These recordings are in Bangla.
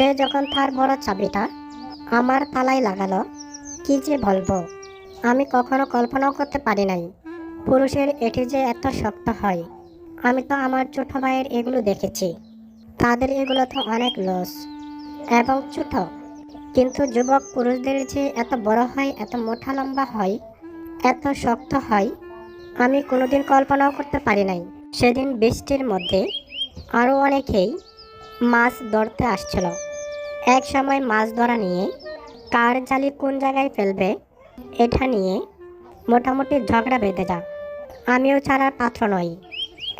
সে যখন তার বড় চাবিটা আমার তালায় লাগালো, কি যে বলবো, আমি কখনো কল্পনাও করতে পারি নাই পুরুষের এটি যে এত শক্ত হয়। আমি তো আমার ছোট ভাইয়ের এগুলো দেখেছি, তাদের এগুলো তো অনেক লস এবং ছোট, কিন্তু যুবক পুরুষদের যে এত বড় হয়, এত মোটা লম্বা হয়, এত শক্ত হয়, আমি কোনোদিন কল্পনাও করতে পারি নাই। সেদিন বৃষ্টির মধ্যে আরও অনেকেই মাছ ধরতে আসছিল। এক সময় মাছ ধরা নিয়ে কার জালি কোন জায়গায় ফেলবে এটা নিয়ে মোটামুটি ঝগড়া বেঁধে যা। আমিও ছাড়ার পাত্র নই।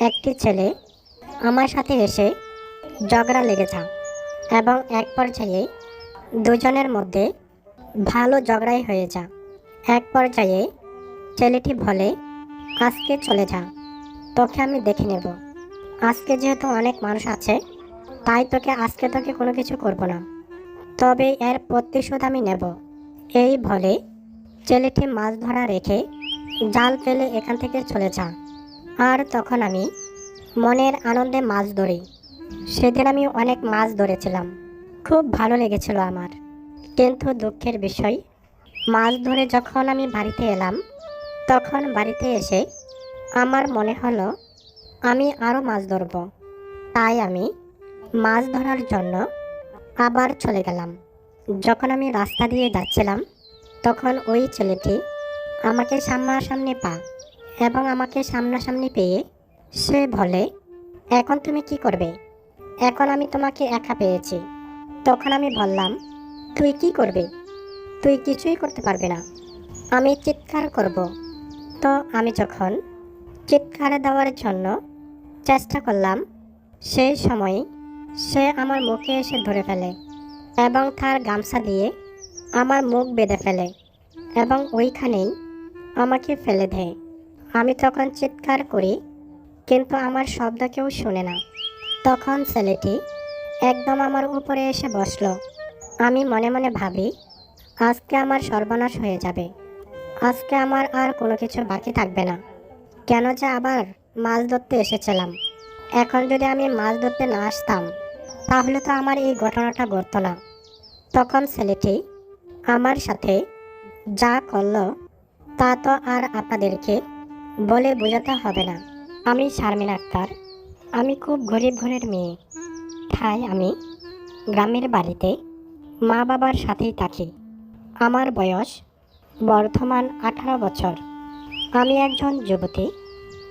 একটি ছেলে আমার সাথে এসে ঝগড়া লেগে যা এবং এক পর্যায়ে দুজনের মধ্যে ভালো ঝগড়াই হয়ে যা। এক পর্যায়ে ছেলেটি বলে, আজকে চলে যা, তোকে আমি দেখে নেব। আজকে যেহেতু অনেক মানুষ আছে, তাই আজকে তোকে কোনো কিছু করব না, তবে এর প্রতিশোধ আমি নেব। এই বলে ছেলেটি মাছ ধরা রেখে জাল ফেলে এখান থেকে চলে যা। আর তখন আমি মনের আনন্দে মাছ ধরি। সেদিন আমি অনেক মাছ ধরেছিলাম, খুব ভালো লেগেছিল আমার। কিন্তু দুঃখের বিষয়, মাছ ধরে যখন আমি বাড়িতে এলাম, তখন বাড়িতে এসে আমার মনে হলো আমি আরও মাছ ধরব। তাই আমি মাছ ধরার জন্য আবার চলে গেলাম। যখন আমি রাস্তা দিয়ে যাচ্ছিলাম, তখন ওই ছেলেটি আমাকে সামনাসামনি এবং আমাকে সামনাসামনি পেয়ে সে বলে, এখন তুমি কি করবে? এখন আমি তোমাকে একা পেয়েছি। তখন আমি বললাম, তুই কি করবে? তুই কিছুই করতে পারবে না। আমি চিৎকার করব। তো আমি যখন চিৎকার দেওয়ার জন্য চেষ্টা করলাম, সেই সময় সে আমার মুখে এসে ধরে ফেলে এবং তার গামছা দিয়ে আমার মুখ বেঁধে ফেলে এবং ওইখানেই আমাকে ফেলে দেয়। আমি তখন চিৎকার করি, কিন্তু আমার শব্দ কেউ শুনে না। তখন ছেলেটি একদম আমার উপরে এসে বসলো। আমি মনে মনে ভাবি, আজকে আমার সর্বনাশ হয়ে যাবে, আজকে আমার আর কোনো কিছু বাকি থাকবে না। কেন যে আবার মাছ ধরতে এসেছিলাম, এখন যদি আমি মাছ ধরতে না আসতাম, তাহলে তো আমার এই ঘটনাটা ঘটতো না। তখন ছেলেটি আমার সাথে যা করলো তা তো আর আপনাদেরকে বলে বোঝাতে হবে না। আমি শারমিন আক্তার, আমি খুব গরিব ঘরের মেয়ে। তাই আমি গ্রামের বাড়িতে মা বাবার সাথেই থাকি। আমার বয়স বর্তমান 18 বছর। আমি একজন যুবতী,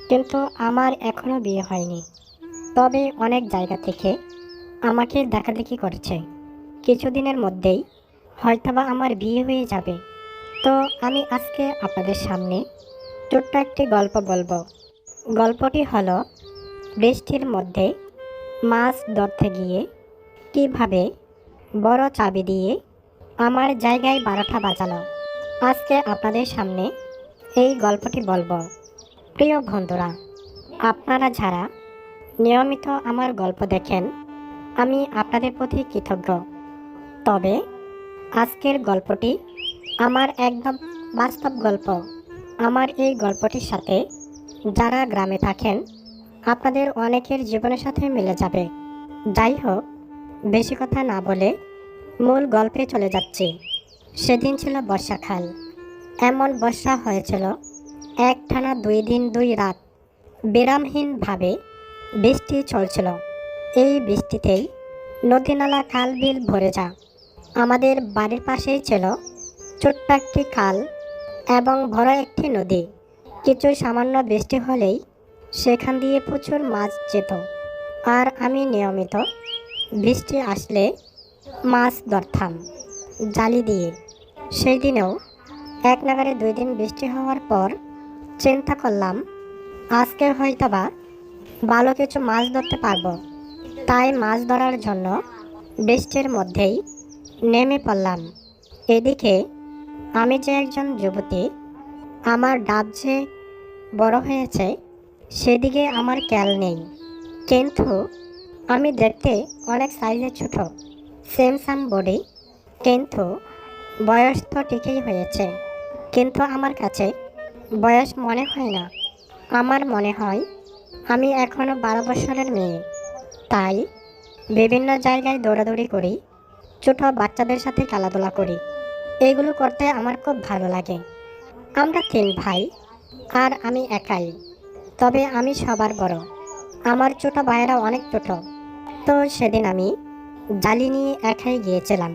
কিন্তু আমার এখনও বিয়ে হয়নি। তবে অনেক জায়গা থেকে আমাকে দেখাদেখি করছে। কিছুদিনের মধ্যেই হয়তোবা আমার বিয়ে হয়ে যাবে। তো আমি আজকে আপনাদের সামনে ছোট্ট একটি গল্প বলবো। গল্পটি হলো বৃষ্টির মধ্যে মাছ ধরতে গিয়ে কিভাবে বড় চাবি দিয়ে আমার জায়গায় 12টা বাজালো। আজকে আপনাদের সামনে এই গল্পটি বলবো। প্রিয় বন্ধুরা, আপনারা যারা নিয়মিত আমার গল্প দেখেন, আমি আপনাদের প্রতি কৃতজ্ঞ। তবে আজকের গল্পটি আমার একদম বাস্তব গল্প। আমার এই গল্পটির সাথে যারা গ্রামে থাকেন, আপনাদের অনেকের জীবনের সাথে মিলে যাবে। যাই হোক, বেশি কথা না বলে মূল গল্পে চলে যাচ্ছি। সেদিন ছিল বর্ষাকাল। এমন বর্ষা হয়েছিল একটানা 2 দিন 2 রাত বিরামহীনভাবে বৃষ্টি চলছিল। এই বৃষ্টিতেই নদী নালা খাল বিল ভরে যা। আমাদের বাড়ির পাশেই ছিল ছোট্ট একটি খাল এবং বড় একটি নদী। কিছু সামান্য বৃষ্টি হলেই সেখান দিয়ে প্রচুর মাছ যেত। আর আমি নিয়মিত বৃষ্টি আসলে মাছ ধরতাম জালি দিয়ে। সেই দিনেও এক নাগাড়ে 2 দিন বৃষ্টি হওয়ার পর চিন্তা করলাম, আজকে হয়তোবা ভালো কিছু মাছ ধরতে পারবো। তাই মাছ ধরার জন্য বৃষ্টির মধ্যেই নেমে পড়লাম। এদিকে আমি যে একজন যুবতী, আমার ডাব যে বড় হয়েছে সেদিকে আমার খেয়াল নেই। কিন্তু আমি দেখতে অনেক সাইজে ছোট, সেম বডি, কিন্তু বয়স তো ঠিকই হয়েছে। কিন্তু আমার কাছে বয়স মনে হয় না। আমার মনে হয় আমি এখনও 12 বছরের মেয়ে। তাই বিভিন্ন জায়গায় দৌড়াদৌড়ি করি ছোট বাচ্চাদের সাথে খেলাধুলা করি। এইগুলো করতে আমার খুব ভালো লাগে। আমরা 3 ভাই আর আমি একাই, তবে আমি সবার বড়। আমার ছোট ভাইয়েরা অনেক ছোট। তো সেদিন আমি জালি নিয়ে একাই গিয়েছিলাম।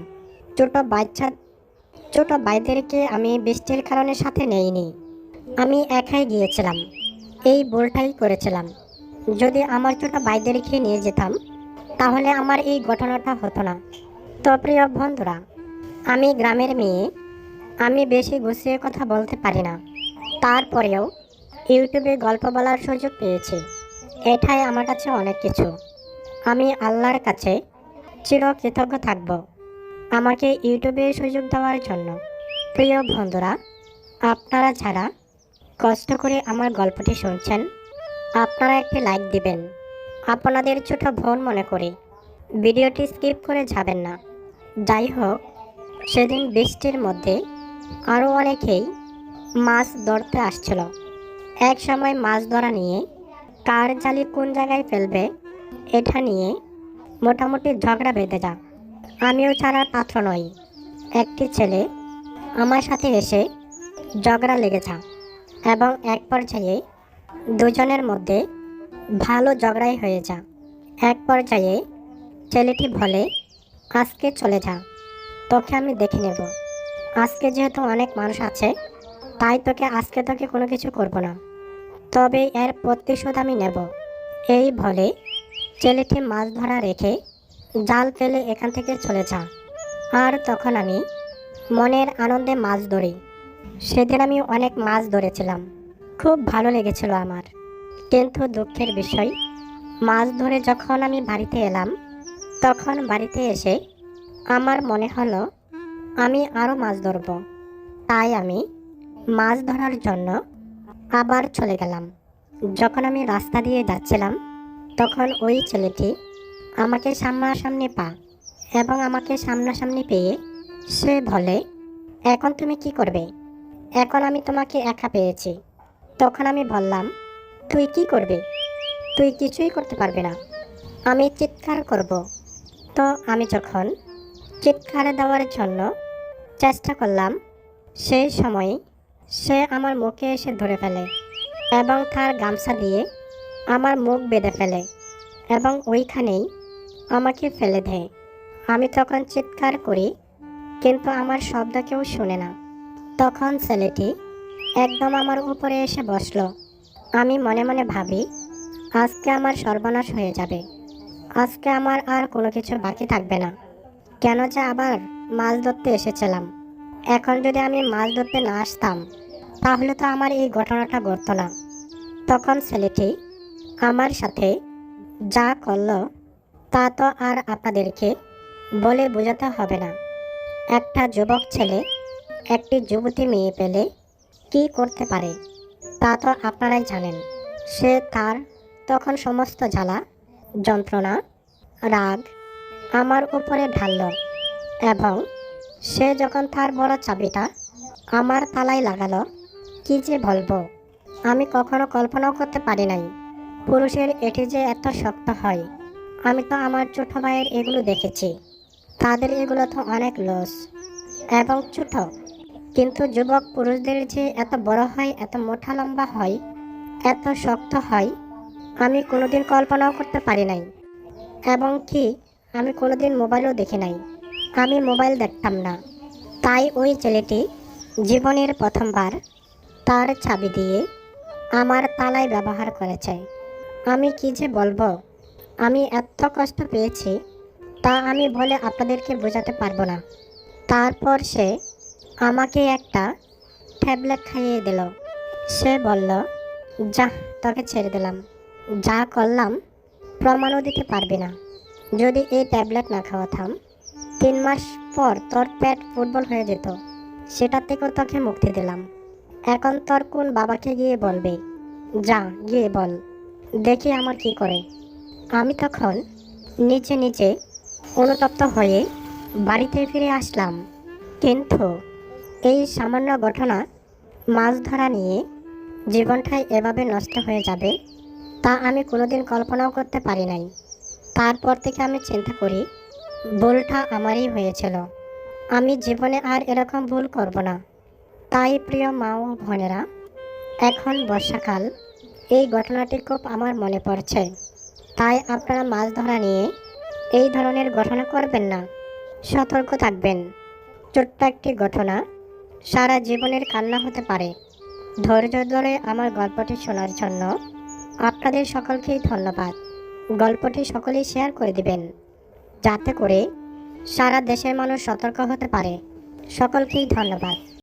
ছোট ভাইদেরকে আমি বৃষ্টির কারণে সাথে নেইনি। আমি একাই গিয়েছিলাম। এই ভুলটাই করেছিলাম। যদি আমার ছোট ভাইদেরকে নিয়ে যেতাম তাহলে আমার এই ঘটনাটা হতো না। তো প্রিয় বন্ধুরা, আমি গ্রামের মেয়ে। আমি বেশি গুছিয়ে কথা বলতে পারি না। তারপরেও ইউটিউবে গল্প বলার সুযোগ পেয়েছি। এটাই আমার কাছে অনেক কিছু। আমি আল্লাহর কাছে চিরকৃতজ্ঞ থাকব আমাকে ইউটিউবে সুযোগ দেওয়ার জন্য। প্রিয় বন্ধুরা, আপনারা যারা কষ্ট করে আমার গল্পটি শুনছেন, আপনারা একটি লাইক দিবেন। আপনাদের ছোট বোন মনে করে ভিডিওটি স্কিপ করে যাবেন না। যাই হোক, সেদিন বৃষ্টির মধ্যে আরও অনেকেই মাছ ধরতে আসছিল। এক সময় মাছ ধরা নিয়ে কার জালি কোন জায়গায় ফেলবে এটা নিয়ে মোটামুটি ঝগড়া বেঁধে যা। আমিও ছাড়ার পাত্র নই। একটি ছেলে আমার সাথে এসে ঝগড়া লেগে যা এবং এক পর্যায়ে দুজনের মধ্যে ভালো ঝগড়াই হয়ে যা। এক পর্যায়ে ছেলেটি বলে, আজকে চলে যা, তোকে আমি দেখে নেব। আজকে যেহেতু অনেক মানুষ আছে, তাই তোকে কোনো কিছু করব না, তবে এর প্রতিশোধ আমি নেব। এই বলে ছেলেটি মাছ ধরা রেখে জাল ফেলে এখান থেকে চলে যা। আর তখন আমি মনের আনন্দে মাছ ধরি। সেদিন আমি অনেক মাছ ধরেছিলাম। খুব ভালো লেগেছিল আমার। কিন্তু দুঃখের বিষয়, মাছ ধরে যখন আমি বাড়িতে এলাম, তখন বাড়িতে এসে আমার মনে হলো আমি আরও মাছ ধরব। তাই আমি মাছ ধরার জন্য আবার চলে গেলাম। যখন আমি রাস্তা দিয়ে যাচ্ছিলাম, তখন ওই ছেলেটি আমাকে সামনাসামনি এবং আমাকে সামনাসামনি পেয়ে সে বলে, এখন তুমি কি করবে? এখন আমি তোমাকে একা পেয়েছি। তখন আমি বললাম, তুই কি করবে? তুই কিছুই করতে পারবে না। আমি চিৎকার করব। তো আমি যখন চিৎকার দেওয়ার জন্য চেষ্টা করলাম, সেই সময় সে আমার মুখে এসে ধরে ফেলে এবং তার গামছা দিয়ে আমার মুখ বেঁধে ফেলে এবং ওইখানেই আমাকে ফেলে দেয়। আমি তখন চিৎকার করি, কিন্তু আমার শব্দ কেউ শুনে না। তখন ছেলেটি একদম আমার উপরে এসে বসলো। আমি মনে মনে ভাবি, আজকে আমার সর্বনাশ হয়ে যাবে। আজকে আমার আর কোনো কিছু বাকি থাকবে না। কেন যে আবার মাছ ধরতে এসেছিলাম। এখন যদি আমি মাছ ধরতে না আসতাম, তাহলে তো আমার এই ঘটনাটা ঘটতো না। তখন ছেলেটি আমার সাথে যা করলো তা তো আর আপনাদেরকে বলে বোঝাতে হবে না। একটা যুবক ছেলে একটি যুবতী মেয়ে পেলে কি করতে পারে তা তো আপনারাই জানেন। সে তার তখন সমস্ত জ্বালা, যন্ত্রণা, রাগ আমার উপরে ঢালল এবং সে যখন তার বড় চাবিটা আমার তালায় লাগালো, কি যে বলবো, আমি কখনো কল্পনাও করতে পারি নাই পুরুষের এটি যে এত শক্ত হয়। আমি তো আমার ছোট ভাইয়ের এগুলো দেখেছি, তাদের এগুলো তো অনেক লস এবং ছোট, কিন্তু যুবক পুরুষদের যে এত বড় হয়, এত মোটা লম্বা হয়, এত শক্ত হয়, আমি কোনোদিন কল্পনাও করতে পারি নাই। এবং কি, আমি কোনোদিন মোবাইলও দেখি নাই। আমি মোবাইল দেখতাম না। তাই ওই ছেলেটি জীবনের প্রথমবার তার চাবি দিয়ে আমার তালায় ব্যবহার করেছে। আমি কি যে বলবো, আমি এত কষ্ট পেয়েছি তা আমি বলে আপনাদেরকে বোঝাতে পারবো না। তারপর সে আমাকে একটা ট্যাবলেট খাইয়ে দিল। সে বলল, যা, তোকে ছেড়ে দিলাম। যা করলাম প্রমাণও দিতে পারবি না। যদি এই ট্যাবলেট না খাওয়াতাম, 3 মাস পর তোর পেট ফুটবল হয়ে যেত। সেটা থেকেও তোকে মুক্তি দিলাম। এখন তোর কোন বাবাকে গিয়ে বলবে? যা গিয়ে বল, দেখি আমার কি করে। আমি তখন নিচে নিচে অনুতপ্ত হয়ে বাড়িতে ফিরে আসলাম। কিন্তু এই সামান্য ঘটনা, মাছ ধরা নিয়ে জীবনটাই এভাবে নষ্ট হয়ে যাবে তা আমি কোনোদিন কল্পনাও করতে পারি নাই। তারপর থেকে আমি চিন্তা করি, ভুলটা আমারই হয়েছিল। আমি জীবনে আর এরকম ভুল করব না। তাই প্রিয় মা ও বোনেরা, এখন বর্ষাকাল, এই ঘটনাটি খুব আমার মনে পড়ছে। তাই আপনারা মাছ ধরা নিয়ে এই ধরনের ঘটনা করবেন না, সতর্ক থাকবেন। ছোট্ট একটি ঘটনা সারা জীবনের কান্না হতে পারে। ধৈর্য ধরে আমার গল্পটি শোনার জন্য আপনাদের সকলকেই ধন্যবাদ। গল্পটি সকলেই শেয়ার করে দিবেন, যাতে করে সারা দেশের মানুষ সতর্ক হতে পারে। সকলকেই ধন্যবাদ।